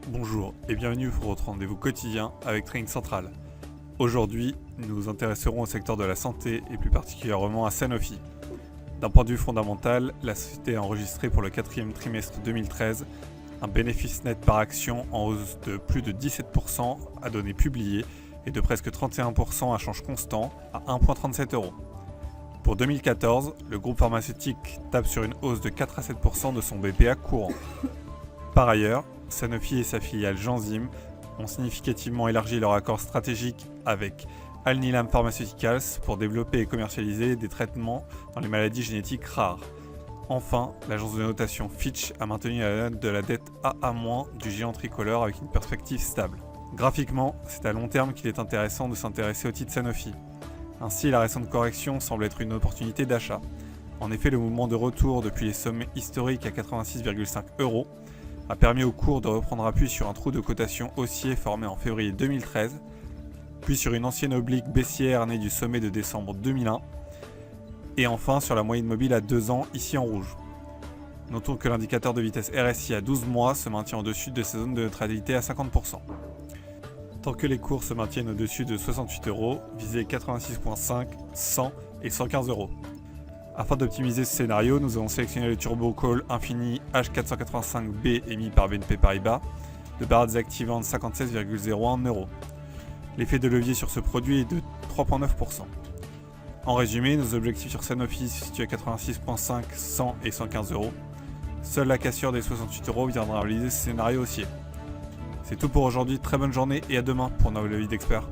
Bonjour et bienvenue pour votre rendez-vous quotidien avec Trading Central. Aujourd'hui, nous nous intéresserons au secteur de la santé et plus particulièrement à Sanofi. D'un point de vue fondamental, la société a enregistré pour le quatrième trimestre 2013 un bénéfice net par action en hausse de plus de 17% à données publiées et de presque 31% à change constant à 1,37 €. Pour 2014, le groupe pharmaceutique tape sur une hausse de 4 à 7% de son BPA courant. Par ailleurs, Sanofi et sa filiale Genzym ont significativement élargi leur accord stratégique avec Alnylam Pharmaceuticals pour développer et commercialiser des traitements dans les maladies génétiques rares. Enfin, l'agence de notation Fitch a maintenu la note de la dette AA- du géant tricolore avec une perspective stable. Graphiquement, c'est à long terme qu'il est intéressant de s'intéresser au titre Sanofi. Ainsi, la récente correction semble être une opportunité d'achat. En effet, le mouvement de retour depuis les sommets historiques à 86,5 € a permis au cours de reprendre appui sur un trou de cotation haussier formé en février 2013, puis sur une ancienne oblique baissière née du sommet de décembre 2001, et enfin sur la moyenne mobile à 2 ans ici en rouge. Notons que l'indicateur de vitesse RSI à 12 mois se maintient au-dessus de sa zone de neutralité à 50%. Tant que les cours se maintiennent au-dessus de 68 €, visez 86,5, 100 et 115 €. Afin d'optimiser ce scénario, nous avons sélectionné le Turbo Call Infini H485B émis par BNP Paribas de barre désactivante 57,01 €. L'effet de levier sur ce produit est de 3,9%. En résumé, nos objectifs sur Sanofi se situent à 86,5, 100 et 115 €. Seule la cassure des 68 € viendra réaliser ce scénario haussier. C'est tout pour aujourd'hui, très bonne journée et à demain pour un nouvel avis d'expert.